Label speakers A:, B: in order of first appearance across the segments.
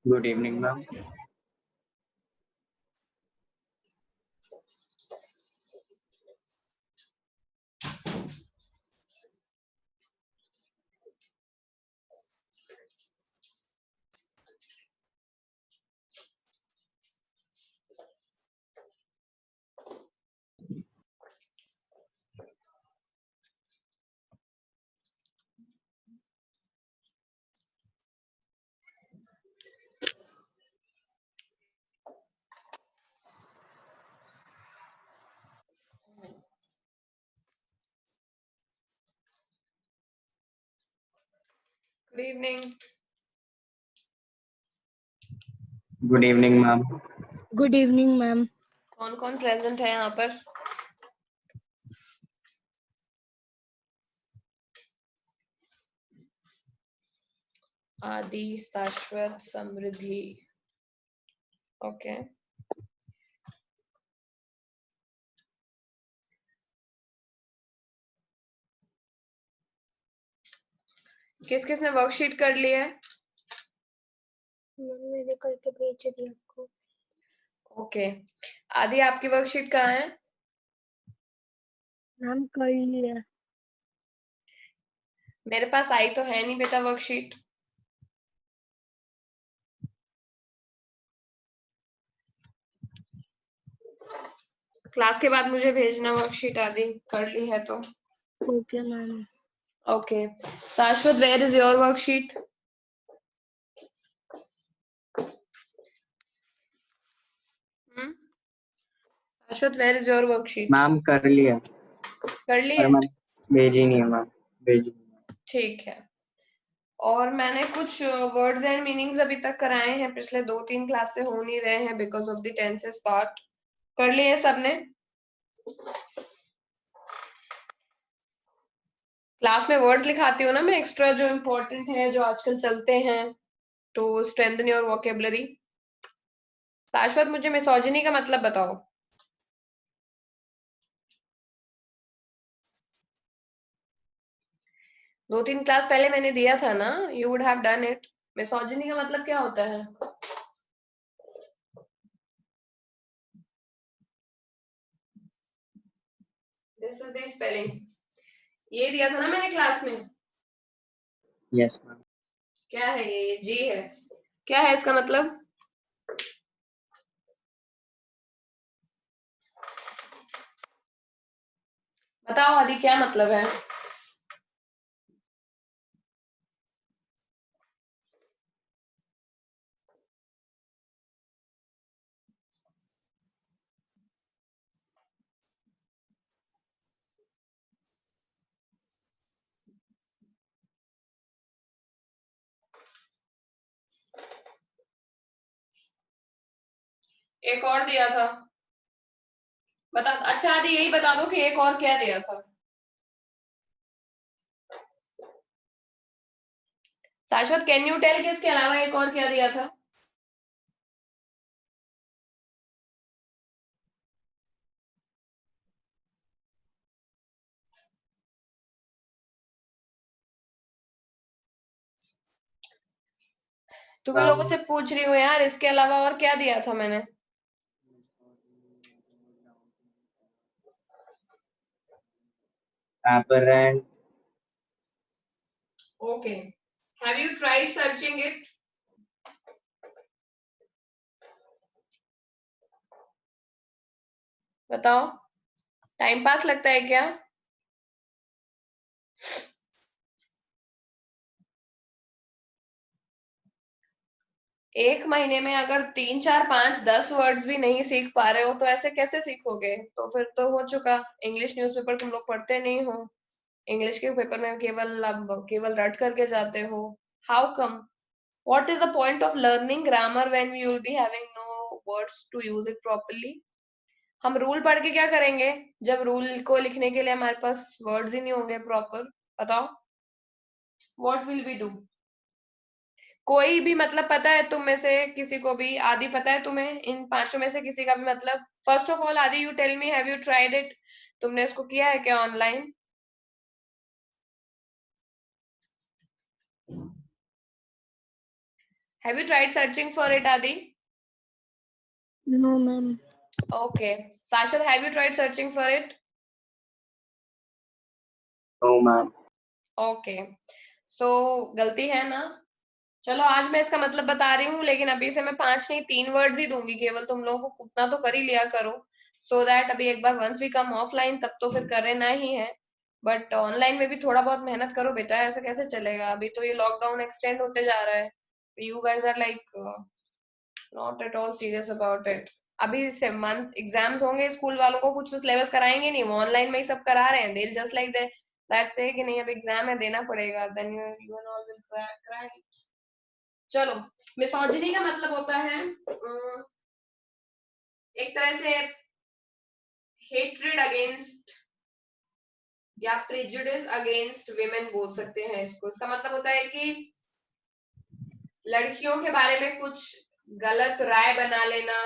A: Good evening, ma'am.
B: Good evening.
A: Good evening, ma'am.
C: Good evening ma'am.
B: कौन कौन present है यहाँ पर? आदि, शाश्वत, समृद्धि। ओके। किस किस ने वर्कशीट कर ली है?
C: मैंने करके भेज दी आपको।
B: ओके। आदि, आपकी वर्कशीट कहाँ है?
C: मैम कर लिया।
B: मेरे पास आई तो है नहीं बेटा वर्कशीट। क्लास के बाद मुझे भेजना वर्कशीट आदि, कर ली है तो।
C: Okay ma'am.
B: Okay. Shashwat, where is your worksheet? Shashwat, where is your worksheet?
A: Ma'am कर लिया
B: कर ली
A: पर
B: है?
A: मैम भेजी नहीं है मैम। भेजी
B: ठीक है। और मैंने कुछ वर्ड्स एंड मीनिंग्स अभी तक कराए हैं, पिछले 2-3 क्लास से हो नहीं रहे हैं because of the tenses part. कर लिए सबने? क्लास में वर्ड्स लिखाती हूँ ना मैं एक्स्ट्रा, जो इम्पोर्टेंट है, जो आजकल चलते हैं, टू स्ट्रेंथन योर वोकेबलरी। शाश्वत, मुझे मिसोजिनी का मतलब बताओ। दो तीन क्लास पहले मैंने दिया था ना, you would have done it. Misogyny का मतलब क्या होता है? This is the spelling. ये दिया था ना मैंने क्लास में।
A: Yes ma'am.
B: क्या है ये? जी है। क्या है इसका मतलब? बताओ आदि, क्या मतलब है? एक और दिया था। बता। अच्छा आदि, यही बता दो कि एक और क्या दिया था। शाश्वत, कैन यू टेल कि इसके अलावा एक और क्या दिया था? तुम्हें लोगों से पूछ रही हूँ यार, इसके अलावा और क्या दिया था मैंने?
A: Apparent.
B: Okay. Have you tried searching it? बताओ। टाइम पास लगता है क्या? एक महीने में अगर 3, 4, 5, 10 वर्ड्स भी नहीं सीख पा रहे हो तो ऐसे कैसे सीखोगे? तो फिर तो हो चुका। इंग्लिश न्यूज़पेपर तुम लोग पढ़ते नहीं हो। इंग्लिश के पेपर में केवल रट करके जाते हो। How come? What is the point of learning grammar when you will be having no words to use it properly? हम रूल पढ़ के क्या करेंगे जब रूल को लिखने के लिए हमारे पास वर्ड्स ही नहीं होंगे प्रॉपर? बताओ। What will we do? कोई भी मतलब पता है तुम में से किसी को भी? आदि, पता है तुम्हें इन पांचों में से किसी का भी मतलब? First of all Adi, you tell me, have you tried it? तुमने इसको किया है क्या online? Have you tried searching for it, Adi?
C: No, ma'am.
B: Okay. Sashad, have you tried searching for it?
A: No, ma'am.
B: Okay so गलती है ना। चलो आज मैं इसका मतलब बता रही हूँ, लेकिन अभी से मैं 5 नहीं 3 वर्ड्स ही दूंगी केवल, तुम लोगों को उतना तो कर ही लिया करो, सो दैट अभी एक बार वंस वी कम ऑफलाइन तब तो फिर करना ही है, बट ऑनलाइन में भी थोड़ा बहुत मेहनत करो बेटा, ऐसे कैसे चलेगा, अभी तो ये लॉकडाउन एक्सटेंड होते जा रहा है, you guys are like not at all serious about it. अभी से मंथ एग्जाम्स होंगे, स्कूल वालों को कुछ तो सिलेबस कराएंगे नहीं, वो ऑनलाइन में ही सब करा रहे हैं, दे जस्ट लाइक दैट से कि नहीं अब एग्जाम है देना पड़ेगा, then you and all will cry. चलो, मिसोजिनी का मतलब होता है एक तरह से हेट्रेड अगेंस्ट या प्रेजुडिस अगेंस्ट विमेन बोल सकते हैं इसको। इसका मतलब होता है कि लड़कियों के बारे में कुछ गलत राय बना लेना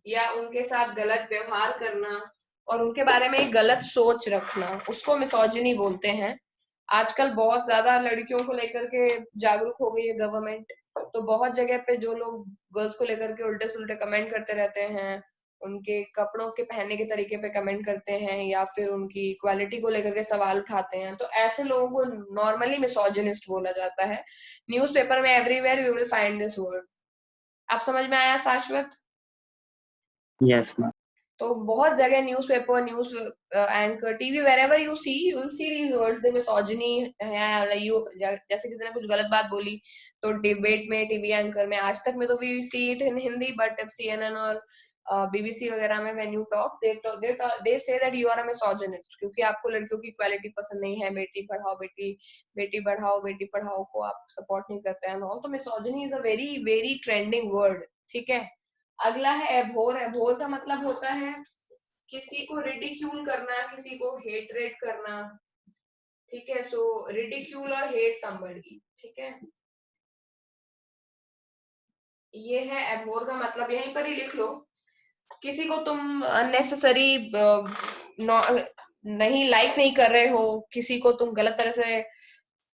B: या उनके साथ गलत व्यवहार करना और उनके बारे में एक गलत सोच रखना, उसको मिसोजिनी बोलते हैं। आजकल बहुत ज्यादा लड़कियों को लेकर के जागरूक हो गई है गवर्नमेंट, तो बहुत जगह पे जो लोग गर्ल्स को लेकर के उल्टे सुल्टे कमेंट करते रहते हैं, उनके कपड़ों के पहनने के तरीके पे कमेंट करते हैं या फिर उनकी इक्वालिटी को लेकर के सवाल उठाते हैं, तो ऐसे लोगों को नॉर्मली मिसोजिनिस्ट बोला जाता है। न्यूज़पेपर में everywhere you will find this word. आप समझ में आया शाश्वत?
A: Yes, ma'am.
B: तो बहुत जगह newspaper, news anchor, TV, wherever you see, you will see these words, the misogyny है, you जैसे किसी ने कुछ गलत बात बोली तो डिबेट में, टीवी एंकर में, आज तक में तो we see it in Hindi, but if CNN और BBC वगैरह में when you talk, they say that you are a misogynist, क्योंकि आपको लड़कियों की इक्वालिटी पसंद नहीं है, बेटी पढ़ाओ बेटी पढ़ाओ को आप सपोर्ट नहीं करते हैं all, तो misogyny is a very very trending word, ठीक है। अगला है एबोर। एबोर का मतलब होता है किसी को रिडिक्यूल करना, किसी को हेटरेट करना, ठीक है। सो रिडिक्यूल और हेट समबडी, ठीक है, ये है एबोर का मतलब, यहीं पर ही लिख लो। किसी को तुम अननेसेसरी नहीं लाइक नहीं कर रहे हो, किसी को तुम गलत तरह से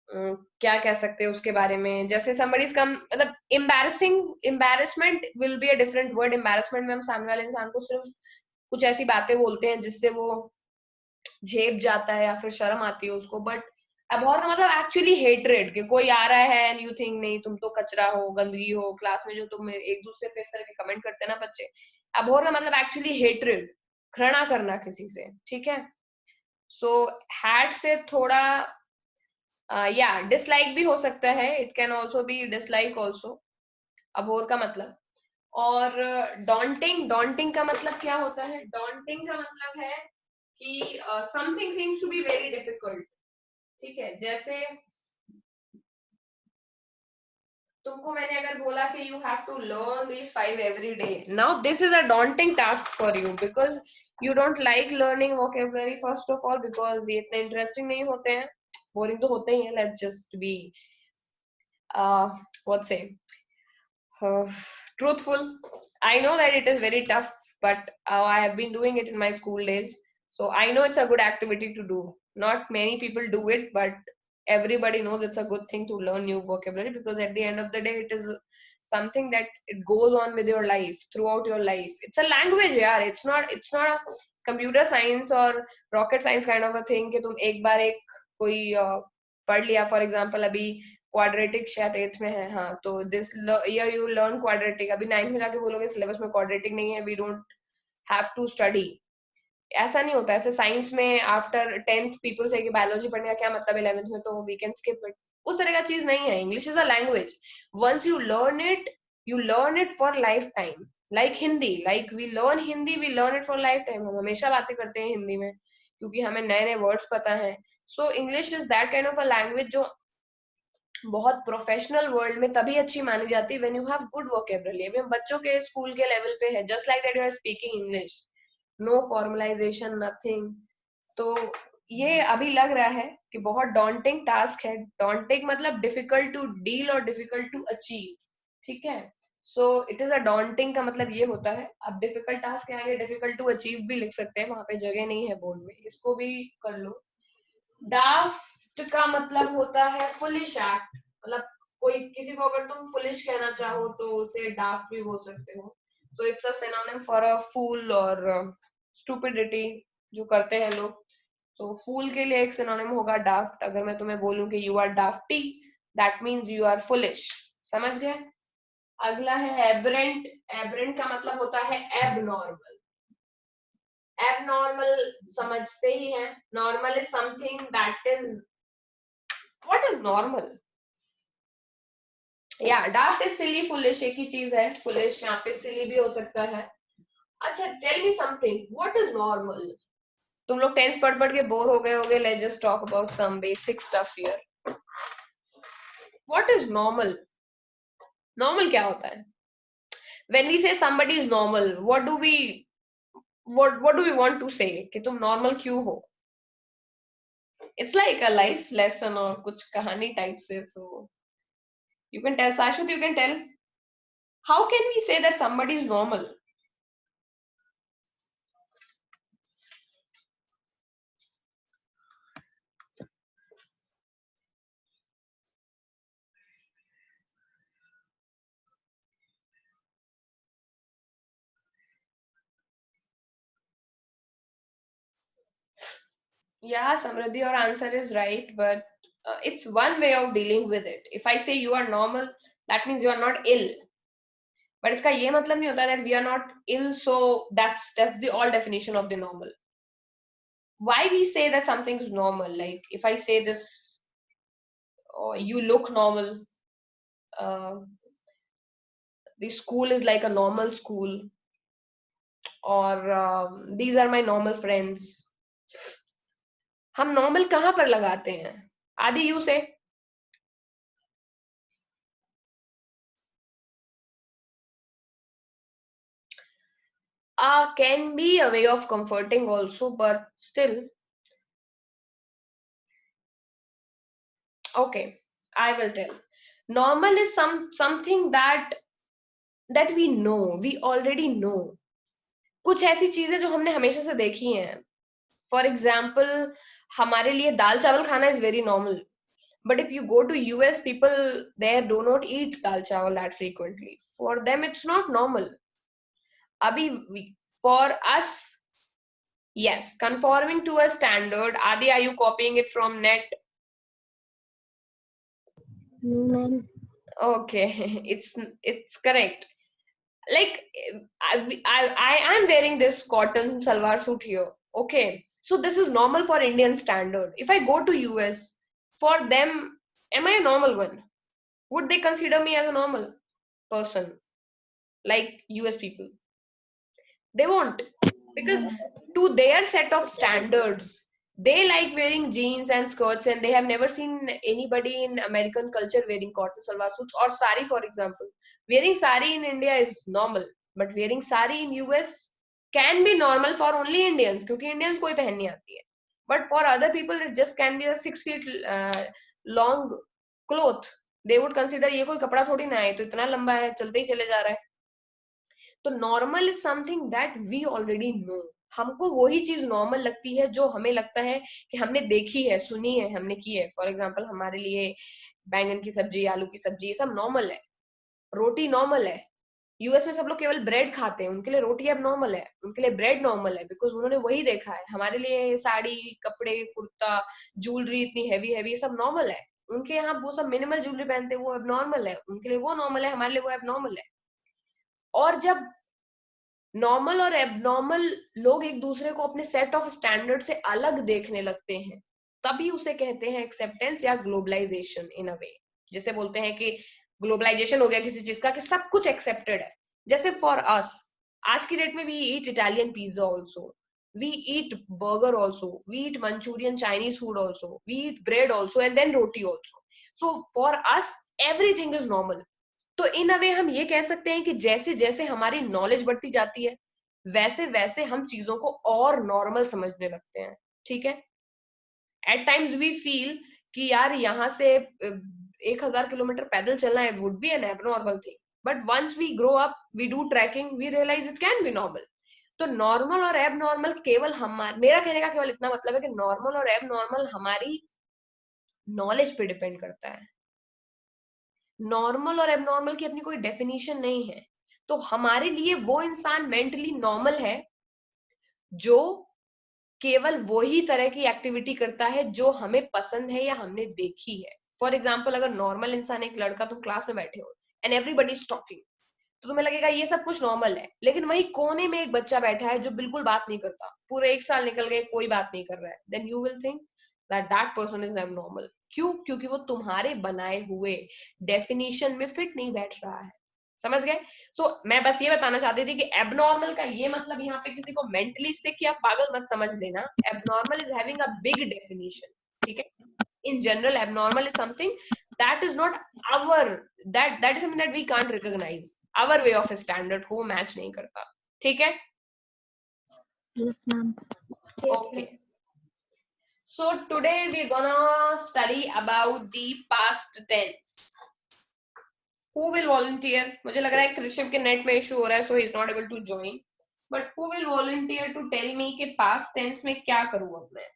B: क्या कह सकते हो उसके बारे में, जैसे somebody's come, मतलब embarrassment will be a different word। embarrassment में हम सामने वाले इंसान को सिर्फ कुछ ऐसी बातें बोलते हैं जिससे वो झेप जाता है या फिर शर्म आती है उसको, बट अबॉर का मतलब एक्चुअली हेटरेड, कि कोई आ रहा है एंड यू थिंक नहीं तुम तो कचरा हो, गंदगी हो, क्लास में जो तुम एक दूसरे पे इस तरह के कमेंट करते हैं ना बच्चे, अबॉर का मतलब एक्चुअली हेटरेड, घृणा करना किसी से, ठीक है। सो हैट से थोड़ा या डिसलाइक भी हो सकता है, it can also be dislike also, abhor का मतलब। और डॉन्टिंग, डॉन्टिंग का मतलब क्या होता है? डॉन्टिंग का मतलब है कि something seems to be very difficult, ठीक है। जैसे तुमको मैंने अगर बोला कि you have to learn this 5 every day, now this is a daunting task for you because you don't like learning vocabulary first of all, because ये इतने इंटरेस्टिंग नहीं होते हैं, बोरिंग तो होते ही हैं, let's just be what say truthful. I know that it is very tough, but I have been doing it in my school days, so I know it's a good activity to do. Not many people do it, but everybody knows it's a good thing to learn new vocabulary, because at the end of the day it is something that it goes on with your life, throughout your life. It's a language, yaar. It's not a computer science or rocket science kind of a thing कि तुम एक बार एक कोई पढ़ लिया। For example अभी quadratic शायद 8th में है, हाँ, तो this year you learn quadratic, अभी 9th में जाके बोलोगे सिलेबस में क्वाड्रेटिक नहीं है, we don't have to study, ऐसा नहीं होता। ऐसे साइंस में आफ्टर 10th पीपल से कि बायोलॉजी पढ़ने का क्या मतलब 11th में, तो वी कैन स्किप इट, उस तरह का चीज नहीं है। English is a language, once you learn it for life time, like Hindi, like we learn Hindi, we learn it for life time. हम हमेशा बातें करते हैं हिंदी में क्योंकि हमें नए नए वर्ड्स पता है। So English is that kind of a language जो बहुत प्रोफेशनल वर्ल्ड में तभी अच्छी मानी जाती है when you have good vocabulary. अभी हम बच्चों के स्कूल के लेवल पे है, just like that you are speaking English, no formalisation, nothing. तो ये अभी लग रहा है कि बहुत डॉन्टिंग टास्क है। डॉन्टिंग मतलब डिफिकल्ट टू डील और डिफिकल्ट टू अचीव, ठीक है। So it is a daunting का मतलब ये होता है। अब डिफिकल्ट टास्क के आगे डिफिकल्ट टू अचीव भी लिख सकते हैं, वहां पे जगह नहीं है बोर्ड में, इसको भी कर लो। डाफ्ट का मतलब होता है फुलिश एक्ट, मतलब कोई किसी को अगर तुम फुलिश कहना चाहो तो उसे डाफ्ट भी बोल सकते हो. So it's a synonym for a fool और स्टूपिडिटी जो करते हैं लोग. तो फूल के लिए एक सिनोनिम होगा डाफ्ट. अगर मैं तुम्हें बोलूं कि you are dafty, that means you are foolish. समझ गए? अगला है एबरेंट. एबरेंट का मतलब होता है एबनॉर्मल. एबनॉर्मल समझते ही हैं. Normal is something that is, what is normal? या डाफ्ट इज सिली, फुलिश एक ही चीज है. फुलिश यहाँ पे सिली भी हो सकता है. अच्छा, tell me something, what is normal? तुम लोग टेंस पढ़ पढ़ के बोर हो गए होगे. Let's just talk about some basic stuff here. What is normal? Normal क्या होता है? When we say somebody is normal, what do we want to say कि तुम normal क्यों हो? It's like a life lesson और कुछ कहानी type से. So you can tell, Shashwat, you can tell, how can we say that somebody is normal? Yeah, Samriddhi, your answer is right, but it's one way of dealing with it. If I say you are normal, that means you are not ill. But इसका ये मतलब नहीं होता that we are not ill, so that's the all definition of the normal. Why we say that something is normal? Like if I say this, oh, you look normal. The school is like a normal school, or these are my normal friends. हम normal कहाँ पर लगाते हैं? आदि, you से. Can be a way of comforting also, but still. Okay, I will tell. Normal is something that we know, we already know. कुछ ऐसी चीजें जो हमने हमेशा से देखी हैं. For example, हमारे लिए दाल चावल खाना is very normal. But if you go to US, people there do not eat dal chawal that frequently. For them, it's not normal. For us, yes, conforming to a standard. Adi, are you copying it from net?
C: No, ma'am.
B: Okay, it's correct. Like I am wearing this cotton salwar suit here. Okay, so this is normal for Indian standard. If I go to US, for them, am I a normal one? Would they consider me as a normal person like US people? They won't, because to their set of standards, they like wearing jeans and skirts, and they have never seen anybody in American culture wearing cotton salwar suits or sari, for example. Wearing sari in India is normal, but wearing sari in US can be normal for only Indians, क्योंकि Indians कोई पहन नहीं आती है. But for other people, it just can be a 6 feet long cloth. They would consider ये कोई कपड़ा थोड़ी ना है, तो इतना लंबा है, चलते ही चले जा रहा है. तो normal is something that we already know. हमको वही चीज नॉर्मल लगती है जो हमें लगता है कि हमने देखी है, सुनी है, हमने की है. फॉर एग्जाम्पल, हमारे लिए बैंगन की सब्जी, आलू की सब्जी, ये सब नॉर्मल है. रोटी नॉर्मल है. यूएस में सब लोग केवल ब्रेड खाते हैं, उनके लिए रोटी अब नॉर्मल है, उनके लिए ब्रेड नॉर्मल है, बिकॉज उन्होंने वही देखा है. हमारे लिए साड़ी, कपड़े, कुर्ता, ज्वेलरी इतनी हैवी हैवी, ये सब नॉर्मल है. उनके यहाँ वो सब मिनिमल ज्वेलरी पहनते हैं, वो अब नॉर्मल है. उनके लिए वो नॉर्मल है, हमारे लिए वो अब नॉर्मल है. और जब नॉर्मल और एबनॉर्मल लोग एक दूसरे को अपने सेट ऑफ स्टैंडर्ड से अलग देखने लगते हैं, तभी उसे कहते हैं एक्सेप्टेंस या ग्लोबलाइजेशन इन अ वे. जैसे बोलते हैं कि ग्लोबलाइजेशन हो गया किसी चीज का, कि सब कुछ एक्सेप्टेड है. जैसे फॉर अस, आज की डेट में we eat Italian pizza also, we eat burger also, we eat Manchurian Chinese food also, we eat bread also, and then roti also. So for us everything is normal. तो in अ वे हम ये कह सकते हैं कि जैसे जैसे हमारी नॉलेज बढ़ती जाती है, वैसे वैसे हम चीजों को और नॉर्मल समझने लगते हैं. ठीक है? एट टाइम्स वी फील कि यार यहाँ से 1000 किलोमीटर पैदल चलना, it would be an abnormal thing. But once we grow up, we do trekking, we realise it can be normal. तो नॉर्मल और एबनॉर्मल केवल मेरा कहने का केवल इतना मतलब है कि नॉर्मल और एबनॉर्मल हमारी नॉलेज पे डिपेंड करता है. नॉर्मल और एबनॉर्मल की अपनी कोई डेफिनेशन नहीं है। तो हमारे लिए वो इंसान मेंटली नॉर्मल है जो केवल वही तरह की एक्टिविटी करता है जो हमें पसंद है या हमने देखी है। फॉर एग्जाम्पल, अगर नॉर्मल इंसान एक लड़का, तुम क्लास में बैठे हो एंड एवरीबडी इज टॉकिंग, तो तुम्हें लगेगा ये सब कुछ नॉर्मल है। लेकिन वही कोने में एक बच्चा बैठा है जो बिल्कुल बात नहीं करता, पूरे 1 साल निकल गए कोई बात नहीं कर रहा है, then you will think that that person is abnormal. क्यों? क्योंकि वो तुम्हारे बनाए हुए डेफिनेशन में फिट नहीं बैठ रहा है। समझ गए? सो मैं बस ये बताना चाहती थी कि एबनॉर्मल का ये मतलब यहाँ पे किसी को मेंटली सिक या पागल मत समझ लेना। Abnormal is having a big definition, ठीक है? In general, abnormal is something that is not our, that is something that we can't recognize, our way of a standard को match नहीं करता। ठीक है?
C: Yes, ma'am.
B: Okay. So today we're gonna study about the past tense. Who will volunteer? मुझे लग रहा है कृषिव के नेट में इशू हो रहा है, so he is not able to join. But who will volunteer to tell me कि past tense में क्या करूँ अब मैं?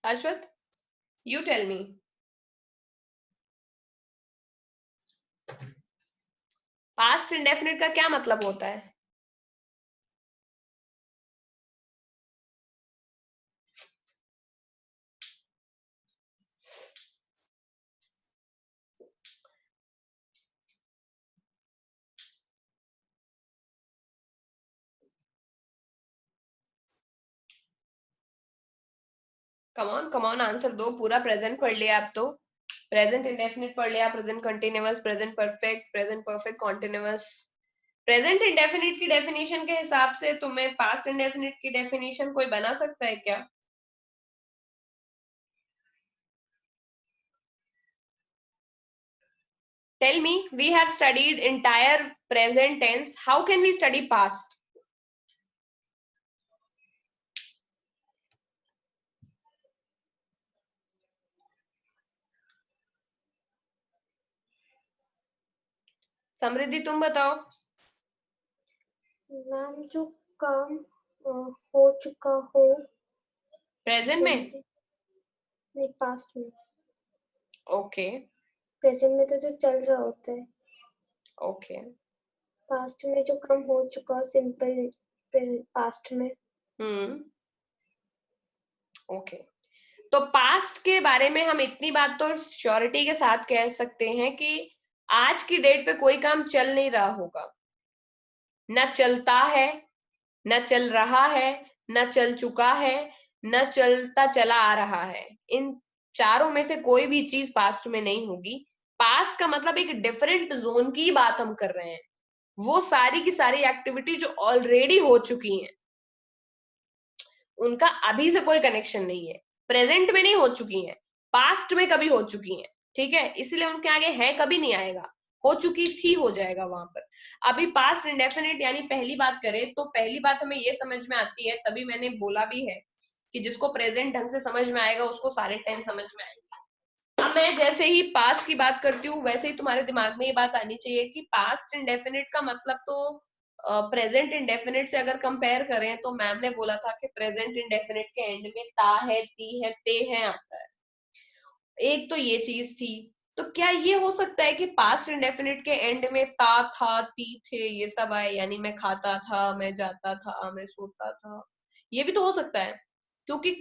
B: Ashwath, you tell me. Past indefinite का क्या मतलब होता है? कम ऑन आंसर दो। पूरा प्रेजेंट पढ़ लिया आप तो। प्रेजेंट इंडेफिनिट पढ़ लिया, present continuous, present perfect continuous. Present indefinite की डेफिनेशन के हिसाब से तुम्हें पास्ट इंडेफिनिट की डेफिनेशन कोई बना सकता है क्या? Tell me, we have studied entire present tense. How can we study past? समृद्धि तुम बताओ।
C: मैम जो काम हो चुका हो
B: प्रेजेंट में?
C: नहीं, पास्ट में।
B: ओके
C: प्रेजेंट में तो जो चल रहा होता है।
B: ओके
C: पास्ट में जो काम हो चुका, सिंपल पास्ट में।
B: ओके। तो पास्ट के बारे में हम इतनी बात तो श्योरिटी के साथ कह सकते हैं कि आज की डेट पे कोई काम चल नहीं रहा होगा, न चलता है, न चल रहा है, न चल चुका है, न चलता चला आ रहा है। इन चारों में से कोई भी चीज पास्ट में नहीं होगी। पास्ट का मतलब एक डिफरेंट जोन की बात हम कर रहे हैं। वो सारी की सारी एक्टिविटी जो ऑलरेडी हो चुकी हैं, उनका अभी से कोई कनेक्शन नहीं है। प्रेजेंट में नहीं हो चुकी हैं, पास्ट में कभी हो चुकी हैं, ठीक है? इसलिए उनके आगे है कभी नहीं आएगा, हो चुकी थी हो जाएगा वहां पर। अभी पास्ट इंडेफिनिट यानी पहली बात करें तो पहली बात हमें ये समझ में आती है, तभी मैंने बोला भी है कि जिसको प्रेजेंट ढंग से समझ में आएगा उसको सारे टेंस समझ में आएंगे। अब मैं जैसे ही पास्ट की बात करती हूँ वैसे ही तुम्हारे दिमाग में ये बात आनी चाहिए कि पास्ट इंडेफिनिट का मतलब तो प्रेजेंट इंडेफिनिट से अगर कंपेयर करें तो मैम ने बोला था कि प्रेजेंट इंडेफिनिट के एंड में ता है, ती है, ते है आता है। एक तो ये चीज थी। तो क्या ये हो सकता है कि पास्ट इंडेफिनिट के एंड में ता था, ती थे, ये सब आए? यानी मैं खाता था, मैं जाता था, मैं सोता था। ये भी तो हो सकता है, क्योंकि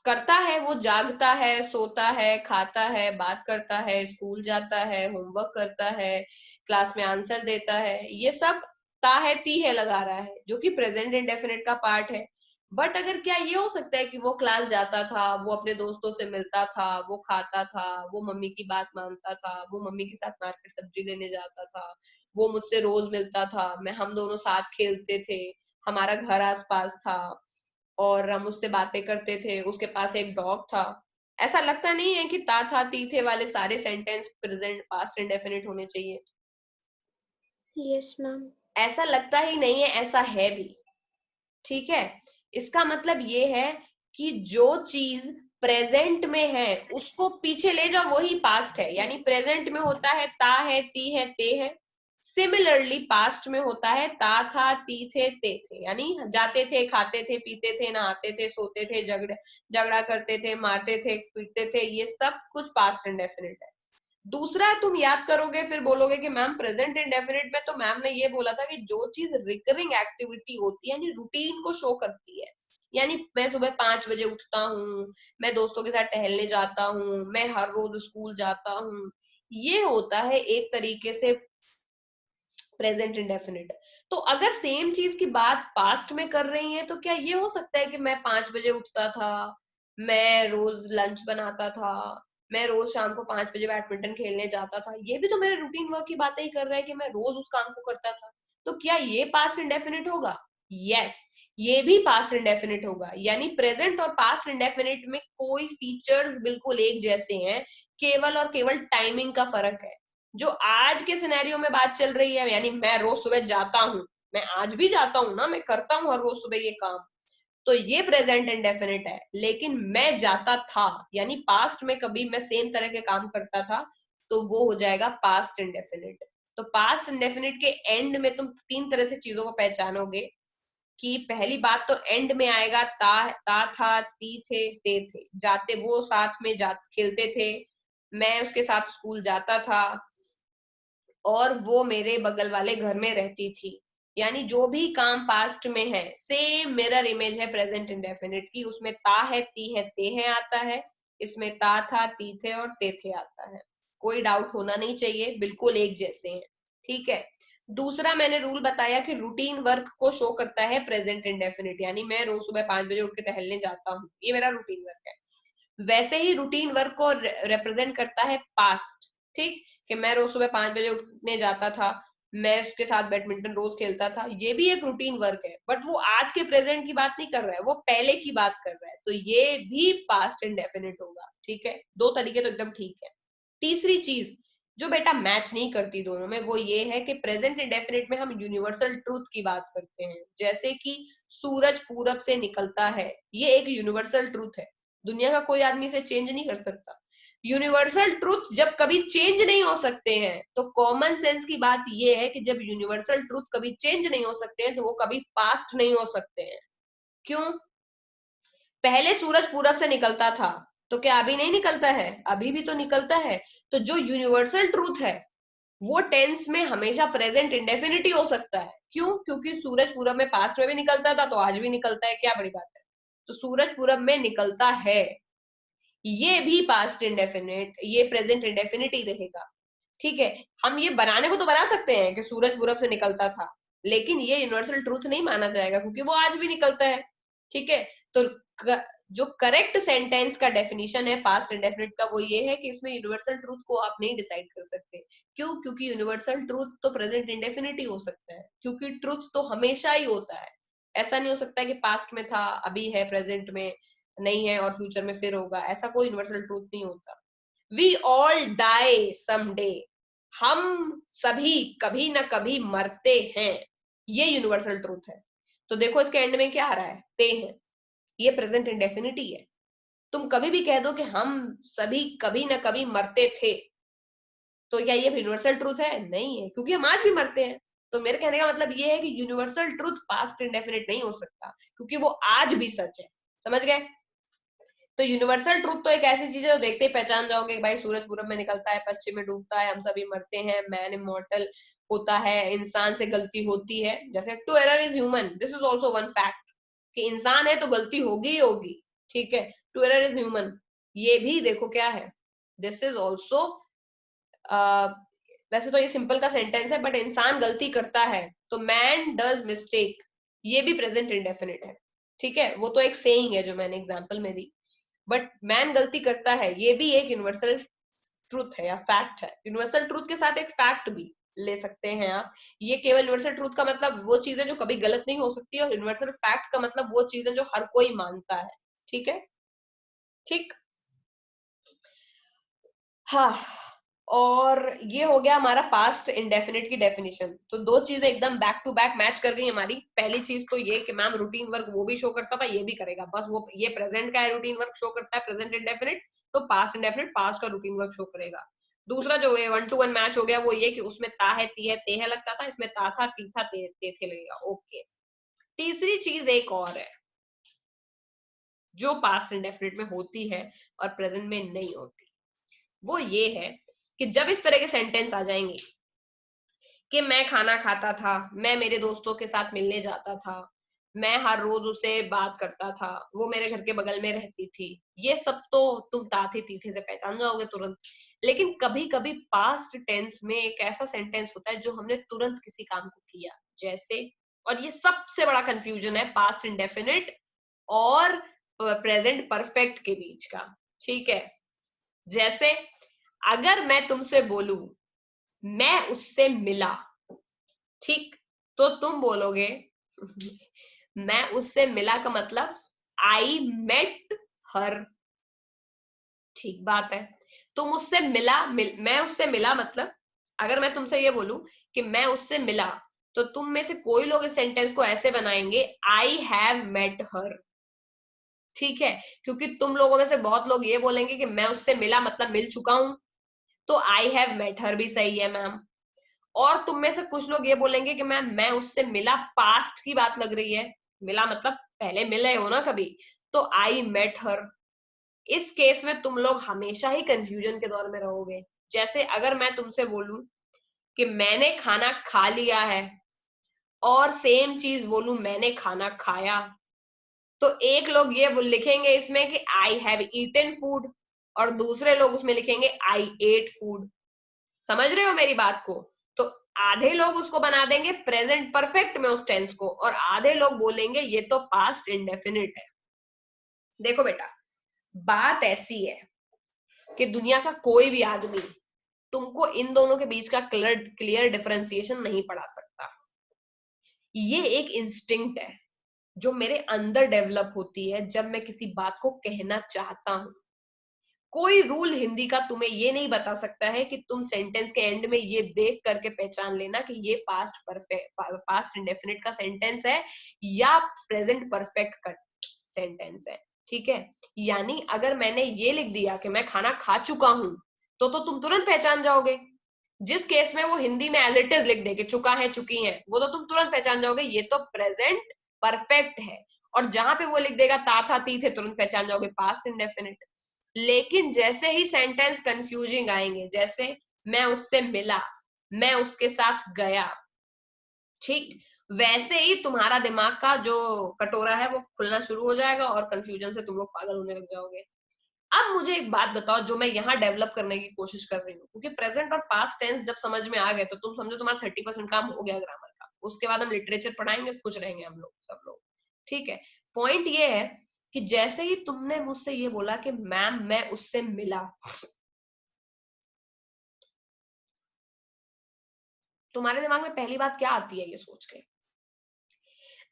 B: करता है वो जागता है, सोता है, खाता है, बात करता है, स्कूल जाता है, होमवर्क करता है, क्लास में आंसर देता है। ये सब ता है, ती है लगा रहा है, जो कि प्रेजेंट इंडेफिनिट का पार्ट है। बट अगर क्या ये हो सकता है कि वो क्लास जाता था, वो अपने दोस्तों से मिलता था, वो खाता था, वो मम्मी की बात मानता था, वो मम्मी के साथ मार्केट सब्जी लेने जाता था, वो मुझसे रोज मिलता था, हम दोनों साथ खेलते थे, हमारा घर आसपास था और हम उससे बातें करते थे, उसके पास एक डॉग था। ऐसा लगता नहीं है कि ता था ती थे वाले सारे सेंटेंस प्रेजेंट पास्ट इंडेफिनिट होने चाहिए?
C: Yes ma'am.
B: ऐसा लगता ही नहीं है, ऐसा है भी। ठीक है? इसका मतलब ये है कि जो चीज प्रेजेंट में है उसको पीछे ले जाओ, वही पास्ट है। यानी प्रेजेंट में होता है ता है, ती है, ते है। सिमिलरली पास्ट में होता है ता था, ती थे, ते थे। यानी जाते थे, खाते थे, पीते थे, नहाते थे, सोते थे, झगड़ा करते थे, मारते थे, पीटते थे, ये सब कुछ पास्ट इंडेफिनिट है। दूसरा, तुम याद करोगे फिर बोलोगे कि मैम प्रेजेंट इंडेफिनिट में तो मैम ने ये बोला था कि जो चीज रिकरिंग एक्टिविटी होती है, यानी रूटीन को शो करती है। यानी मैं सुबह 5 बजे उठता हूँ, मैं दोस्तों के साथ टहलने जाता हूँ, मैं हर रोज स्कूल जाता हूँ, ये होता है एक तरीके से प्रेजेंट इंडेफिनिट। तो अगर सेम चीज की बात पास्ट में कर रही है तो क्या ये हो सकता है कि मैं 5 बजे उठता था, मैं रोज लंच बनाता था, मैं रोज शाम को 5 बजे बैडमिंटन खेलने जाता था, ये भी तो मेरे रूटीन वर्क की बातें ही कर रहा है कि मैं रोज उस काम को करता था। तो क्या ये पास्ट इंडेफिनिट होगा? यस, ये भी पास्ट इंडेफिनिट होगा। यानी प्रेजेंट और पास्ट इंडेफिनिट में कोई फीचर्स बिल्कुल एक जैसे हैं, केवल और केवल टाइमिंग का फर्क है। जो आज के सिनेरियो में बात चल रही है, यानी मैं रोज सुबह जाता हूँ, मैं आज भी जाता हूँ ना, मैं करता हूँ हर रोज सुबह ये काम, तो ये प्रेजेंट इंडेफिनिट है। लेकिन मैं जाता था, यानी पास्ट में कभी मैं सेम तरह के काम करता था, तो वो हो जाएगा पास्ट इंडेफिनिट। तो पास्ट इंडेफिनिट के एंड में तुम 3 तरह से चीजों को पहचानोगे कि पहली बात तो एंड में आएगा ता था, ती थे, ते थे। जाते वो साथ में खेलते थे, मैं उसके साथ स्कूल जाता था, और वो मेरे बगल वाले घर में रहती थी। यानी जो भी काम पास्ट में है, सेम मिरर इमेज है प्रेजेंट इंडेफिनिट की। उसमें ता है, ती है, ते है आता है, इसमें ता था, ती थे और ते थे आता है। कोई डाउट होना नहीं चाहिए, बिल्कुल एक जैसे हैं। ठीक है। दूसरा मैंने रूल बताया कि रूटीन वर्क को शो करता है प्रेजेंट इंडेफिनिट। यानी मैं रोज सुबह 5 बजे उठ के टहलने जाता हूँ, ये मेरा रूटीन वर्क है। वैसे ही रूटीन वर्क को रिप्रेजेंट करता है पास्ट। ठीक, कि मैं रोज सुबह 5 बजे उठने जाता था, मैं उसके साथ बैडमिंटन रोज खेलता था, ये भी एक रूटीन वर्क है। बट वो आज के प्रेजेंट की बात नहीं कर रहा है, वो पहले की बात कर रहा है, तो ये भी पास्ट इंडेफिनिट होगा। ठीक है, 2 तरीके तो एकदम ठीक है। तीसरी चीज जो बेटा मैच नहीं करती दोनों में, वो ये है कि प्रेजेंट इंडेफिनिट में हम यूनिवर्सल ट्रूथ की बात करते हैं। जैसे कि सूरज पूरब से निकलता है, ये एक यूनिवर्सल ट्रूथ है, दुनिया का कोई आदमी इसे चेंज नहीं कर सकता। यूनिवर्सल ट्रूथ जब कभी चेंज नहीं हो सकते हैं, तो कॉमन सेंस की बात यह है कि जब यूनिवर्सल ट्रूथ कभी चेंज नहीं हो सकते हैं, तो वो कभी पास्ट नहीं हो सकते हैं। क्यों? पहले सूरज पूरब से निकलता था, तो क्या अभी नहीं निकलता है? अभी भी तो निकलता है। तो जो यूनिवर्सल ट्रूथ है वो टेंस में हमेशा प्रेजेंट इंडेफिनिटी हो सकता है। क्यों? क्योंकि सूरज पूरब में पास्ट में भी निकलता था, तो आज भी निकलता है, क्या बड़ी बात है। तो सूरज पूरब में निकलता है, ये भी पास्ट इंडेफिनिट, ये प्रेजेंट इंडेफिनिट ही रहेगा। ठीक है, हम ये बनाने को तो बना सकते हैं कि सूरज पूरब से निकलता था, लेकिन ये यूनिवर्सल ट्रूथ नहीं माना जाएगा क्योंकि वो आज भी निकलता है। ठीक है, तो जो करेक्ट सेंटेंस का डेफिनेशन है पास्ट इंडेफिनिट का, वो ये है कि इसमें यूनिवर्सल ट्रूथ को आप नहीं डिसाइड कर सकते। क्यों? क्योंकि यूनिवर्सल ट्रूथ तो प्रेजेंट इंडेफिनिट ही हो सकता है, क्योंकि ट्रूथ तो हमेशा ही होता है। ऐसा नहीं हो सकता कि पास्ट में था, अभी है, प्रेजेंट में नहीं है और फ्यूचर में फिर होगा। ऐसा कोई यूनिवर्सल ट्रूथ नहीं होता। वी ऑल डाई समडे, हम सभी कभी ना कभी मरते हैं, ये यूनिवर्सल ट्रूथ है। तो देखो इसके एंड में क्या आ रहा है, ते हैं, ये प्रेजेंट इंडेफिनिटी है। तुम कभी भी कह दो कि हम सभी कभी ना कभी मरते थे, तो क्या ये यूनिवर्सल ट्रूथ है? नहीं है, क्योंकि हम आज भी मरते हैं। तो मेरे कहने का मतलब ये है कि यूनिवर्सल ट्रूथ पास्ट इंडेफिनिट नहीं हो सकता, क्योंकि वो आज भी सच है। समझ गए? तो यूनिवर्सल ट्रूथ तो एक ऐसी चीज है जो देखते ही पहचान जाओगे, भाई सूरज पूरब में निकलता है, पश्चिम में डूबता है, हम सभी मरते हैं, मैन इमॉर्टल होता है, इंसान से गलती होती है। जैसे to error is human, this is also one fact, कि इंसान है तो गलती होगी ही होगी। ठीक है, टू एरर इज ह्यूमन, ये भी देखो क्या है, दिस इज ऑल्सो, वैसे तो ये सिंपल का सेंटेंस है, बट इंसान गलती करता है, तो मैन डज मिस्टेक, ये भी प्रेजेंट इंडेफिनिट है। ठीक है, वो तो एक सेइंग है जो मैंने एग्जांपल में दी, बट मैन गलती करता है, ये भी एक यूनिवर्सल ट्रूथ है या फैक्ट है। यूनिवर्सल ट्रूथ के साथ एक फैक्ट भी ले सकते हैं आप। ये केवल यूनिवर्सल ट्रूथ का मतलब वो चीजें जो कभी गलत नहीं हो सकती, और यूनिवर्सल फैक्ट का मतलब वो चीजें जो हर कोई मानता है। ठीक है, ठीक, हाँ। और ये हो गया हमारा पास्ट इंडेफिनिट की डेफिनेशन। तो दो चीजें एकदम बैक टू बैक मैच कर गई हमारी। पहली चीज तो ये कि मैम रूटीन वर्क वो भी शो करता था, ये भी करेगा, बस वो ये प्रेजेंट का है रूटीन वर्क शो करता है, प्रेजेंट इंडेफिनिट, तो पास्ट इंडेफिनिट पास्ट का रूटीन वर्क शो करेगा। दूसरा जो है 1 to 1 मैच हो गया वो ये कि उसमें ता है ती है ते है लगता था, इसमें ता था ती था ते थे लगेगा। ओके, तीसरी चीज एक और है जो पास्ट इंडेफिनिट में होती है और प्रेजेंट में नहीं होती, वो ये है कि जब इस तरह के सेंटेंस आ जाएंगे कि मैं खाना खाता था, मैं मेरे दोस्तों के साथ मिलने जाता था, मैं हर रोज उसे बात करता था, वो मेरे घर के बगल में रहती थी, ये सब तो तुम ताथे तीथे से पहचान जाओगे तुरंत। लेकिन कभी कभी पास्ट टेंस में एक ऐसा सेंटेंस होता है जो हमने तुरंत किसी काम को किया, जैसे, और ये सबसे बड़ा कंफ्यूजन है पास्ट इंडेफिनिट और प्रेजेंट परफेक्ट के बीच का। ठीक है, जैसे अगर मैं तुमसे बोलूं मैं उससे मिला, ठीक, तो तुम बोलोगे मैं उससे मिला का मतलब आई मेट हर। ठीक बात है, तुम उससे मिला मैं उससे मिला मतलब, अगर मैं तुमसे ये बोलूं कि मैं उससे मिला, तो तुम में से कोई लोग इस सेंटेंस को ऐसे बनाएंगे आई हैव मेट हर। ठीक है, क्योंकि तुम लोगों में से बहुत लोग ये बोलेंगे कि मैं उससे मिला मतलब मिल चुका हूं, तो आई हैव मेट हर भी सही है मैम। और तुम में से कुछ लोग ये बोलेंगे कि मैं उससे मिला पास्ट की बात लग रही है, मिला मतलब पहले मिले हो ना कभी, तो आई मेट हर। इस केस में तुम लोग हमेशा ही कंफ्यूजन के दौर में रहोगे। जैसे अगर मैं तुमसे बोलूं कि मैंने खाना खा लिया है और सेम चीज बोलूं मैंने खाना खाया, तो एक लोग ये लिखेंगे इसमें कि आई हैव ईटन फूड और दूसरे लोग उसमें लिखेंगे आई एट फूड। समझ रहे हो मेरी बात को? तो आधे लोग उसको बना देंगे प्रेजेंट परफेक्ट में उस टेंस को, और आधे लोग बोलेंगे ये तो पास्ट इंडेफिनिट है। देखो बेटा, बात ऐसी है कि दुनिया का कोई भी आदमी तुमको इन दोनों के बीच का क्लियर डिफरेंशिएशन नहीं पढ़ा सकता। ये एक इंस्टिंक्ट है जो मेरे अंदर डेवलप होती है जब मैं किसी बात को कहना चाहता हूं। कोई रूल हिंदी का तुम्हें ये नहीं बता सकता है कि तुम सेंटेंस के एंड में ये देख करके पहचान लेना कि ये पास्ट परफेक्ट पास्ट इंडेफिनिट का सेंटेंस है या प्रेजेंट परफेक्ट का सेंटेंस है। ठीक है, यानी अगर मैंने ये लिख दिया कि मैं खाना खा चुका हूं, तो तुम तुरंत पहचान जाओगे। जिस केस में वो हिंदी में एज इट इज लिख दे कि चुका है चुकी है, वो तो तुम तुरंत पहचान जाओगे ये तो प्रेजेंट परफेक्ट है। और जहां पे वो लिख देगा ता था ती थे, तुरंत पहचान जाओगे पास्ट इंडेफिनिट। लेकिन जैसे ही सेंटेंस कंफ्यूजिंग आएंगे, जैसे मैं उससे मिला, मैं उसके साथ गया, ठीक, वैसे ही तुम्हारा दिमाग का जो कटोरा है वो खुलना शुरू हो जाएगा और कंफ्यूजन से तुम लोग पागल होने लग जाओगे। अब मुझे एक बात बताओ जो मैं यहाँ डेवलप करने की कोशिश कर रही हूँ, क्योंकि प्रेजेंट और पास्ट टेंस जब समझ में आ गए तो तुम समझो तुम्हारा 30% काम हो गया ग्रामर का। उसके बाद हम लिटरेचर पढ़ाएंगे, खुश रहेंगे हम लोग सब लोग। ठीक है, पॉइंट ये है कि जैसे ही तुमने मुझसे ये बोला कि मैम मैं उससे मिला, तुम्हारे दिमाग में पहली बात क्या आती है ये सोच के?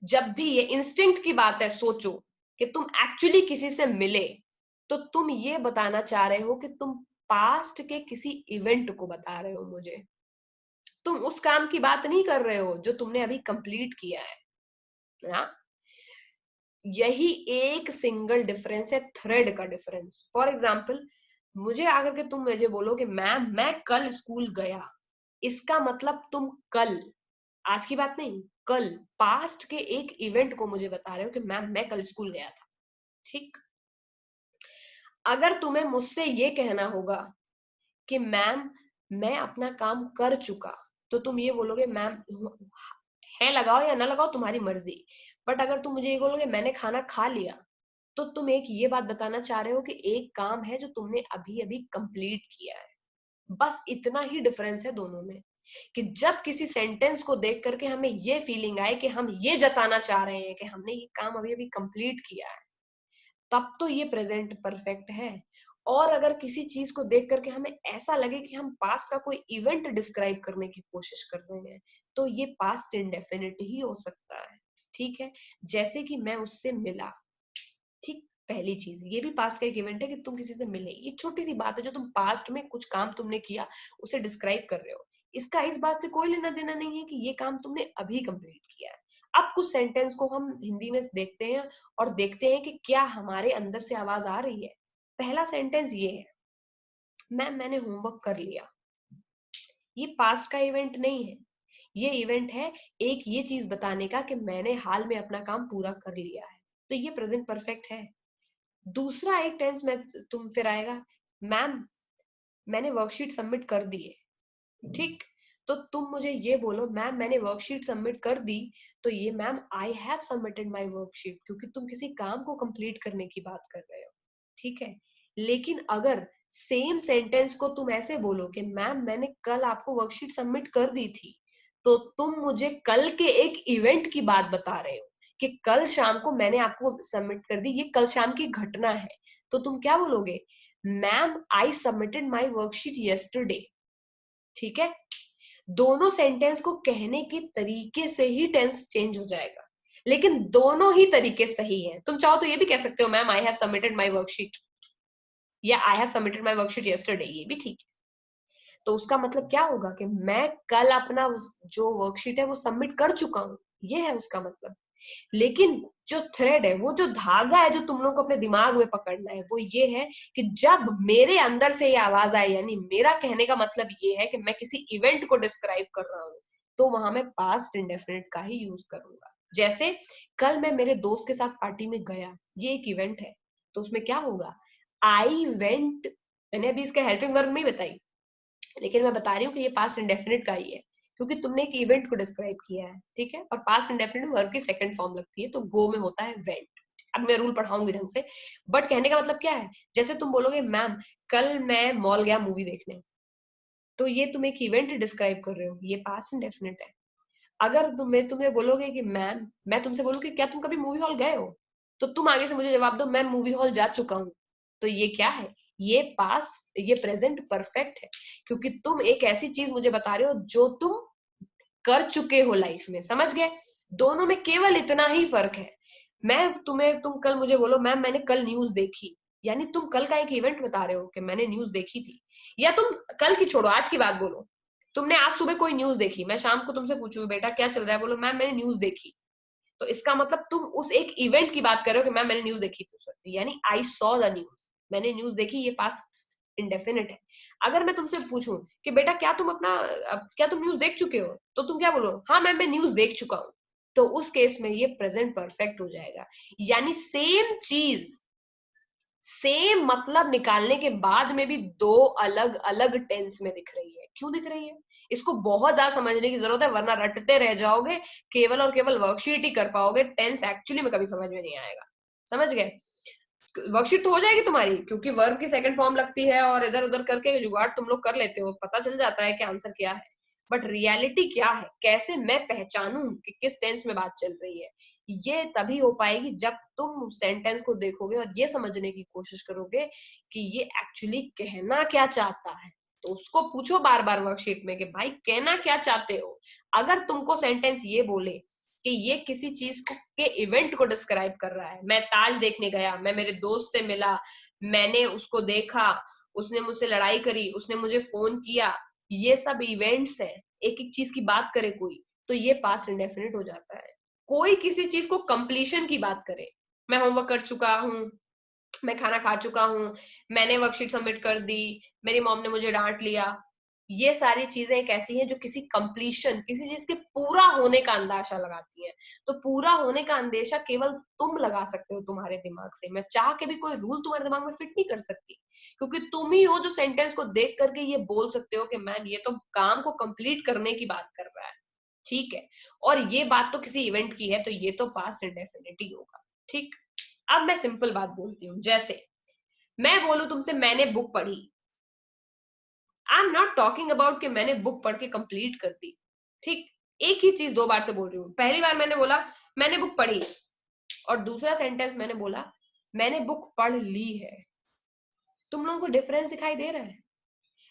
B: जब भी ये इंस्टिंक्ट की बात है, सोचो कि तुम एक्चुअली किसी से मिले, तो तुम ये बताना चाह रहे हो कि तुम पास्ट के किसी इवेंट को बता रहे हो मुझे। तुम उस काम की बात नहीं कर रहे हो जो तुमने अभी कंप्लीट किया है ना। यही एक सिंगल डिफरेंस है, थ्रेड का डिफरेंस। फॉर एग्जाम्पल, मुझे आकर के तुम मुझे बोलो कि मैम मैं कल स्कूल गया, इसका मतलब तुम कल, आज की बात नहीं, कल पास्ट के एक इवेंट को मुझे बता रहे हो कि मैम मैं कल स्कूल गया था। ठीक, अगर तुम्हें मुझसे ये कहना होगा कि मैम मैं अपना काम कर चुका, तो तुम ये बोलोगे मैम है लगाओ या ना लगाओ तुम्हारी मर्जी। बट अगर तुम मुझे ये बोलोगे मैंने खाना खा लिया, तो तुम एक ये बात बताना चाह रहे हो कि एक काम है जो तुमने अभी अभी कंप्लीट किया है। बस इतना ही डिफरेंस है दोनों में, कि जब किसी सेंटेंस को देख करके हमें ये फीलिंग आए कि हम ये जताना चाह रहे हैं कि हमने ये काम अभी अभी कंप्लीट किया है, तब तो ये प्रेजेंट परफेक्ट है। और अगर किसी चीज को देख करके हमें ऐसा लगे कि हम पास्ट का कोई इवेंट डिस्क्राइब करने की कोशिश कर रहे हैं, तो ये पास्ट इंडेफिनिट ही हो सकता है। ठीक है, जैसे कि मैं उससे मिला, ठीक, पहली चीज, ये भी पास्ट का एक इवेंट है कि तुम किसी से मिले, ये छोटी सी बात है जो तुम पास्ट में कुछ काम तुमने किया उसे डिस्क्राइब कर रहे हो, इसका इस बात से कोई लेना देना नहीं है कि ये काम तुमने अभी कंप्लीट किया है। अब कुछ सेंटेंस को हम हिंदी में देखते हैं और देखते हैं कि क्या हमारे अंदर से आवाज आ रही है। पहला सेंटेंस ये है, मैम मैंने होमवर्क कर लिया। ये पास्ट का इवेंट नहीं है, ये इवेंट है एक ये चीज बताने का कि मैंने हाल में अपना काम पूरा कर लिया है, तो ये प्रेजेंट परफेक्ट है। दूसरा एक टेंस में तुम फिर आएगा, मैम मैंने वर्कशीट सबमिट कर दी है। ठीक, तो तुम मुझे ये बोलो, मैम मैंने वर्कशीट सबमिट कर दी, तो ये ma'am I have submitted my worksheet, क्योंकि तुम किसी काम को कंप्लीट करने की बात कर रहे हो। ठीक है, लेकिन अगर सेम सेंटेंस को तुम ऐसे बोलो कि मैम मैंने कल आपको वर्कशीट सबमिट कर दी थी, तो तुम मुझे कल के एक इवेंट की बात बता रहे हो कि कल शाम को मैंने आपको सबमिट कर दी, ये कल शाम की घटना है। तो तुम क्या बोलोगे, ma'am I submitted my worksheet yesterday. ठीक है, दोनों सेंटेंस को कहने के तरीके से ही टेंस चेंज हो जाएगा, लेकिन दोनों ही तरीके सही हैं। तुम चाहो तो ये भी कह सकते हो, ma'am I have submitted my worksheet, या I have submitted my worksheet yesterday, ये भी ठीक है। तो उसका मतलब क्या होगा कि मैं कल अपना जो वर्कशीट है वो सबमिट कर चुका हूं, ये है उसका मतलब। लेकिन जो थ्रेड है, वो जो धागा है जो तुम लोग को अपने दिमाग में पकड़ना है, वो ये है कि जब मेरे अंदर से ये आवाज आए, यानी मेरा कहने का मतलब ये है कि मैं किसी इवेंट को डिस्क्राइब कर रहा हूँ, तो वहां मैं पास्ट इंडेफिनिट का ही यूज करूंगा। जैसे कल मैं मेरे दोस्त के साथ पार्टी में गया, ये एक इवेंट है, तो उसमें क्या होगा, आई वेंट। मैंने अभी इसका हेल्पिंग वर्ब नहीं बताई, लेकिन मैं बता रही हूँ कि ये पास्ट इंडेफिनिट का ही है, क्योंकि तुमने एक इवेंट को डिस्क्राइब किया है। ठीक है, और पास्ट इंडेफिनिट वर्ब की सेकंड फॉर्म लगती है, तो गो में होता है वेंट। अब मैं रूल पढ़ाऊंगी ढंग से, बट कहने का मतलब क्या है, जैसे तुम बोलोगे मैम कल मैं मॉल गया मूवी देखने, तो ये तुम एक इवेंट डिस्क्राइब कर रहे हो, ये पास्ट इंडेफिनिट है। अगर तुम्हें बोलोगे कि मैम, मैं तुमसे बोलूँ कि क्या तुम कभी मूवी हॉल गए हो, तो तुम आगे से मुझे जवाब दो, मैं मूवी हॉल जा चुका हूँ, तो ये क्या है, ये पास्ट, ये प्रेजेंट परफेक्ट है, क्योंकि तुम एक ऐसी चीज मुझे बता रहे हो जो तुम कर चुके हो लाइफ में। समझ गए, दोनों में केवल इतना ही फर्क है। तुम कल मुझे बोलो, मैम मैंने कल न्यूज देखी, यानी तुम कल का एक इवेंट बता रहे हो कि मैंने न्यूज देखी थी। या तुम कल की छोड़ो, आज की बात बोलो, तुमने आज सुबह कोई न्यूज देखी, मैं शाम को तुमसे पूछूं बेटा क्या चल रहा है, बोलो मैम मैंने न्यूज देखी, तो इसका मतलब तुम उस एक इवेंट की बात कर रहे हो कि मैम मैंने न्यूज देखी थी, यानी आई सॉ द न्यूज, मैंने न्यूज देखी, ये पास्ट इंडेफिनिट है। अगर मैं तुमसे पूछूं कि बेटा क्या तुम न्यूज देख चुके हो, तो तुम क्या बोलो, हाँ मैम मैं न्यूज देख चुका हूं, तो उस केस में ये प्रेजेंट परफेक्ट हो जाएगा। यानी सेम चीज, सेम मतलब निकालने के बाद में भी दो अलग अलग टेंस में दिख रही है। क्यों दिख रही है, इसको बहुत ज्यादा समझने की जरूरत है, वरना रटते रह जाओगे, केवल और केवल वर्कशीट ही कर पाओगे, टेंस एक्चुअली में कभी समझ में नहीं आएगा। समझ गए, वर्कशीट तो हो जाएगी तुम्हारी, क्योंकि वर्ब की सेकंड फॉर्म लगती है और इधर उधर करके जुगाड़ तुम लोग कर लेते हो, पता चल जाता है कि आंसर क्या है। बट रियलिटी क्या है, कैसे मैं पहचानूं कि किस टेंस में बात चल रही है, ये तभी हो पाएगी जब तुम सेंटेंस को देखोगे और ये समझने की कोशिश करोगे कि ये एक्चुअली कहना क्या चाहता है। तो उसको पूछो बार बार वर्कशीट में कि भाई कहना क्या चाहते हो। अगर तुमको सेंटेंस ये बोले कि ये किसी चीज को के इवेंट को डिस्क्राइब कर रहा है, मैं ताज देखने गया, मैं मेरे दोस्त से मिला, मैंने उसको देखा, उसने मुझसे लड़ाई करी, उसने मुझे फोन किया, ये सब इवेंट्स है, एक एक चीज की बात करे कोई, तो ये पास्ट इंडेफिनिट हो जाता है। कोई किसी चीज को कंप्लीशन की बात करे, मैं होमवर्क कर चुका हूँ, मैं खाना खा चुका हूँ, मैंने वर्कशीट सबमिट कर दी, मेरी मॉम ने मुझे डांट लिया, ये सारी चीजें एक ऐसी हैं जो किसी कंप्लीशन, किसी चीज के पूरा होने का अंदाजा लगाती हैं। तो पूरा होने का अंदेशा केवल तुम लगा सकते हो तुम्हारे दिमाग से, मैं चाह के भी कोई रूल तुम्हारे दिमाग में फिट नहीं कर सकती, क्योंकि तुम ही हो जो सेंटेंस को देख करके ये बोल सकते हो कि मैम ये तो काम को कंप्लीट करने की बात कर रहा है। ठीक है, और ये बात तो किसी इवेंट की है, तो ये तो पास्ट इंडेफिनिटी होगा। ठीक, अब मैं सिंपल बात बोलती हूँ, जैसे मैं बोलूं तुमसे मैंने बुक पढ़ी, I am not talking about कि मैंने बुक पढ़ के कंप्लीट कर दी। ठीक, एक ही चीज दो बार से बोल रही हूँ। पहली बार मैंने बोला मैंने बुक पढ़ी, और दूसरा सेंटेंस मैंने बोला मैंने बुक पढ़ ली है। तुम लोगों को डिफरेंस दिखाई दे रहा है?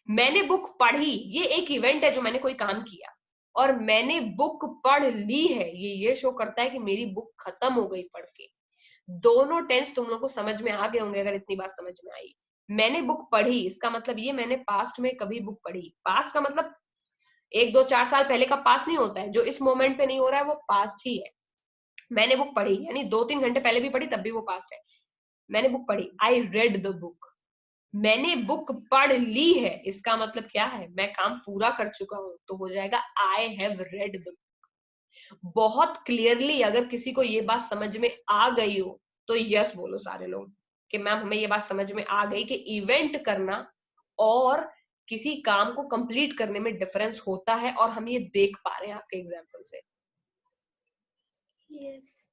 B: मैंने बुक पढ़ी, ये एक इवेंट है जो मैंने कोई काम किया, और मैंने बुक पढ़ ली है, ये शो करता है कि मेरी बुक खत्म हो गई पढ़ के। दोनों टेंस तुम लोग को समझ में आ गए होंगे अगर इतनी बात समझ में आई। मैंने बुक पढ़ी, इसका मतलब ये मैंने पास्ट में कभी बुक पढ़ी। पास्ट का मतलब 1 2 4 साल पहले का पास्ट नहीं होता है, जो इस मोमेंट पे नहीं हो रहा है वो पास्ट ही है। मैंने बुक पढ़ी यानी 2-3 घंटे पहले भी पढ़ी तब भी वो पास्ट है। मैंने बुक पढ़ी, आई रेड द बुक। मैंने बुक पढ़ ली है, इसका मतलब क्या है, मैं काम पूरा कर चुका हूं, तो हो जाएगा I have read the book. बहुत क्लियरली अगर किसी को ये बात समझ में आ गई हो तो यस बोलो सारे लोग कि मैम हमें ये बात समझ में आ गई कि इवेंट करना और किसी काम को कंप्लीट करने में डिफरेंस होता है, और हम ये देख पा रहे हैं आपके एग्जाम्पल से।
C: यस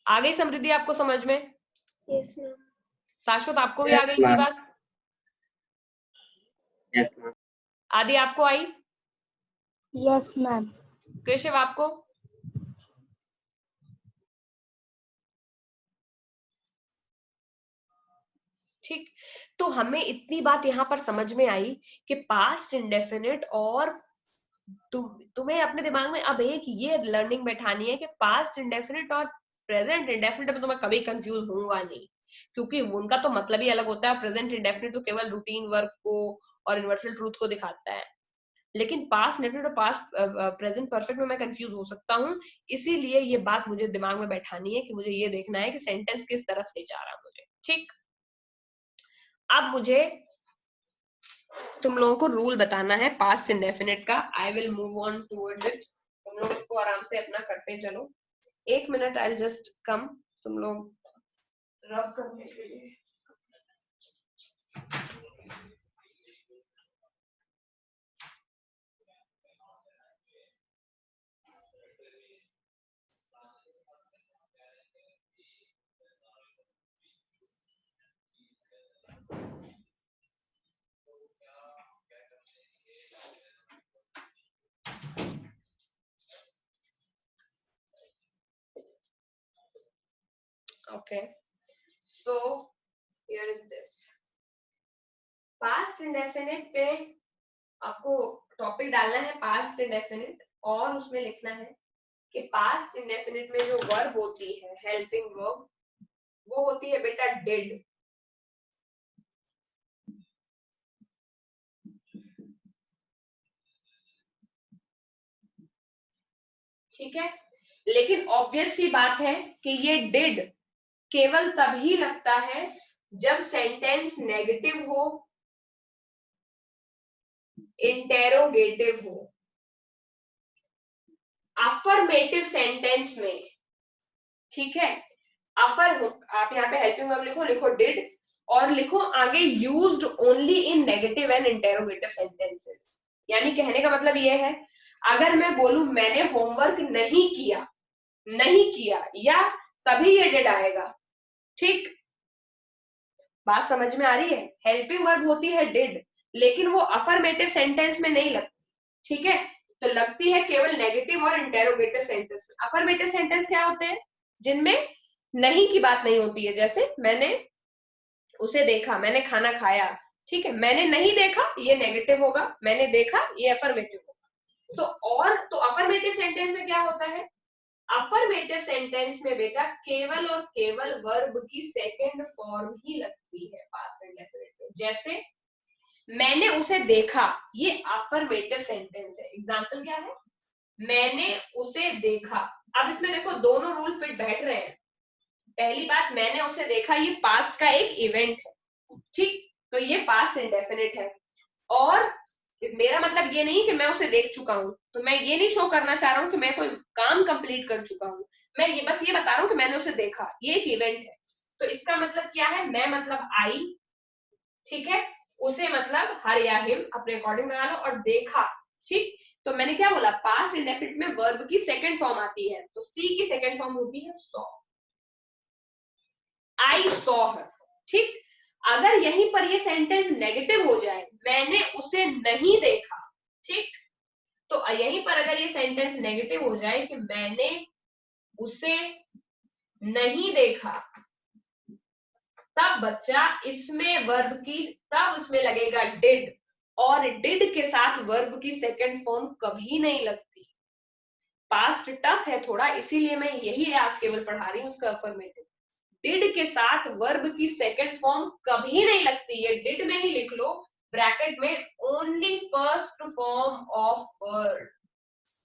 B: आ गई समृद्धि आपको समझ में?
C: Yes ma'am.
B: शाश्वत आपको भी आ गई इतनी बात?
A: Yes ma'am.
B: आदि आपको आई?
D: Yes ma'am.
B: केशव आपको? ठीक, तो हमें इतनी बात यहाँ पर समझ में आई कि पास्ट इंडेफिनिट और तुम्हें अपने दिमाग में अब एक ये लर्निंग बैठानी है कि पास्ट इंडेफिनिट और प्रेजेंट इंडेफिनिट में तुम्हें कभी कंफ्यूज होगा नहीं, क्योंकि उनका तो मतलब ही अलग होता है। प्रेजेंट इंडेफिनिट तो केवल रूटीन वर्क को और यूनिवर्सल ट्रूथ को दिखाता है, लेकिन पास्ट इंडेफिनिट और पास्ट प्रेजेंट परफेक्ट में मैं कंफ्यूज हो सकता हूँ। इसीलिए ये बात मुझे दिमाग में बैठानी है कि मुझे ये देखना है कि सेंटेंस किस तरफ ले जा रहा है मुझे। ठीक, अब मुझे तुम लोगों को रूल बताना है पास्ट इंडेफिनिट का। I will move on towards it, तुम लोग इसको आराम से अपना करते चलो। 1 मिनट, आई जस्ट कम, तुम लोग रब करने के लिए। Okay, so here is this. Past indefinite पे आपको टॉपिक डालना है पास्ट इंडेफिनिट, और उसमें लिखना है कि पास्ट इंडेफिनिट में जो वर्ब होती है हेल्पिंग वर्ब, वो होती है बेटा डिड। ठीक है, लेकिन ऑब्वियस सी बात है कि ये डिड केवल तभी लगता है जब सेंटेंस नेगेटिव हो, इंटेरोगेटिव हो। अफर्मेटिव सेंटेंस में, ठीक है, आप यहाँ पे हेल्पिंग वर्ब लिखो, लिखो डिड, और लिखो आगे used only in negative and interrogative sentences. यानी कहने का मतलब ये है, अगर मैं बोलूं मैंने होमवर्क नहीं किया, नहीं किया, या तभी ये डिड आएगा। ठीक, बात समझ में आ रही है? हेल्पिंग वर्ब होती है डिड, लेकिन वो अफर्मेटिव सेंटेंस में नहीं लगती। ठीक है, तो लगती है केवल नेगेटिव और इंटेरोगेटिव सेंटेंस में। अफर्मेटिव सेंटेंस क्या होते हैं? जिनमें नहीं की बात नहीं होती है, जैसे मैंने उसे देखा, मैंने खाना खाया। ठीक है, मैंने नहीं देखा ये नेगेटिव होगा, मैंने देखा ये अफर्मेटिव होगा। तो अफर्मेटिव सेंटेंस में क्या होता है? अफर्मेटिव सेंटेंस में बेटा केवल और केवल वर्ब की सेकंड फॉर्म ही लगती है पास्ट इंडेफिनिट में। जैसे मैंने उसे देखा, ये अफर्मेटिव सेंटेंस है। एग्जांपल क्या है? मैंने उसे देखा। अब इसमें देखो दोनों रूल फिट बैठ रहे हैं। पहली बात, मैंने उसे देखा, ये पास्ट का एक इवेंट है। ठीक, तो ये पास्ट इंडेफिनिट है, और मेरा मतलब ये नहीं कि मैं उसे देख चुका हूं, तो मैं ये नहीं शो करना चाह रहा हूं कि मैं कोई काम कंप्लीट कर चुका हूं। मैं ये बस ये बता रहा हूं कि मैंने उसे देखा, ये एक इवेंट है। तो इसका मतलब क्या है? मैं मतलब आई, ठीक है, उसे मतलब हर या हिम, अपने अकॉर्डिंग लगा लो, और देखा। ठीक, तो मैंने क्या बोला? पास्ट इंडेफिनिट में वर्ब की सेकंड फॉर्म आती है, तो सी की सेकंड फॉर्म होती है सॉ। I saw her. ठीक, अगर यहीं पर ये सेंटेंस नेगेटिव हो जाए, मैंने उसे नहीं देखा, ठीक, तो यहीं पर अगर ये सेंटेंस नेगेटिव हो जाए कि मैंने उसे नहीं देखा, तब बच्चा इसमें वर्ब की, तब उसमें लगेगा डिड, और डिड के साथ वर्ब की सेकंड फॉर्म कभी नहीं लगती। पास्ट टफ है थोड़ा, इसीलिए मैं यही आज केवल पढ़ा रही हूँ उसका अफर्मेटिव। डिड के साथ वर्ब की सेकंड फॉर्म कभी नहीं लगती है। डिड में ही लिख लो ब्रैकेट में, only first form of verb,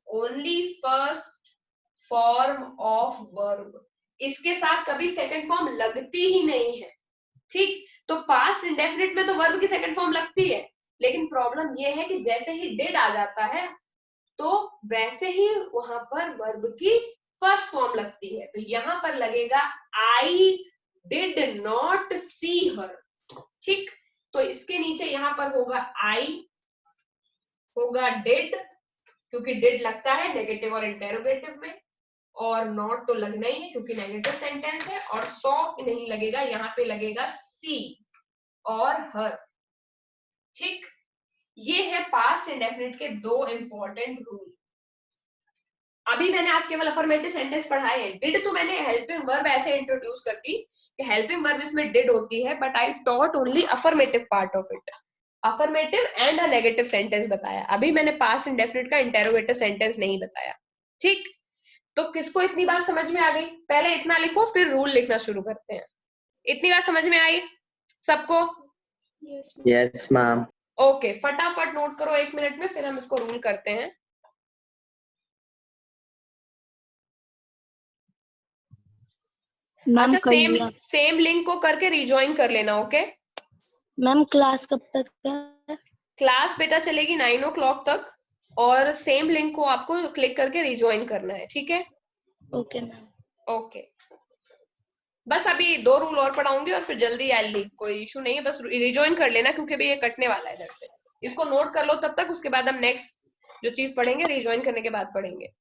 B: only first form of verb, इसके साथ कभी सेकंड फॉर्म लगती ही नहीं है। ठीक, तो पास्ट इंडेफिनिट में तो वर्ब की सेकंड फॉर्म लगती है, लेकिन प्रॉब्लम ये है कि जैसे ही डिड आ जाता है तो वैसे ही वहां पर वर्ब की फर्स्ट फॉर्म लगती है। तो यहां पर लगेगा आई डिड नॉट सी हर। ठीक, तो इसके नीचे यहां पर होगा आई, होगा डिड, क्योंकि डिड लगता है नेगेटिव और इंटेरोगेटिव में, और नॉट तो लगना ही है क्योंकि नेगेटिव सेंटेंस है, और सॉ नहीं लगेगा, यहाँ पे लगेगा सी और हर। ठीक, ये है पास्ट इंडेफिनिट के दो इंपॉर्टेंट रूल। अभी मैंने आज केवल अफर्मेटिव सेंटेंस पढ़ाए हैं। डिड तो मैंने हेल्पिंग वर्ब ऐसे इंट्रोड्यूस कर दी कि हेल्पिंग वर्ब इसमें डिड होती है, but I taught only affirmative part of it, affirmative and a negative sentence बताया। अभी मैंने पास्ट इंडेफिनिट का इंटेरोगेटिव सेंटेंस नहीं बताया। ठीक, तो किसको इतनी बात समझ में आ गई? पहले इतना लिखो फिर रूल लिखना शुरू करते हैं। इतनी बात समझ में आई सबको?
A: Yes, ma'am.
B: ओके, फटाफट नोट करो 1 मिनट में, फिर हम इसको रूल करते हैं।
D: मैम
B: अच्छा,
D: कर
B: सेम
D: लिया।
B: सेम लिंक को करके रिज्वाइन कर लेना। ओके,
D: मैम क्लास कब तक है?
B: क्लास बेटा चलेगी 9 o'clock तक, और सेम लिंक को आपको क्लिक करके रिज्वाइन करना है। ठीक है,
D: ओके मैम।
B: ओके, बस अभी 2 रूल और पढ़ाऊंगी और फिर जल्दी आई लीक, कोई इशू नहीं है, बस रिज्वाइन कर लेना क्योंकि अभी ये कटने वाला है इधर से। इसको नोट कर लो तब तक, उसके बाद हम नेक्स्ट जो चीज पढ़ेंगे रिज्वाइन करने के बाद पढ़ेंगे।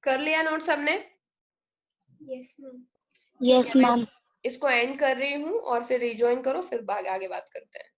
B: कर लिया नोट सबने?
C: Yes ma'am.
D: Yes ma'am.
B: इसको एंड कर रही हूँ और फिर रिज्वाइन करो, फिर आगे बात करते हैं।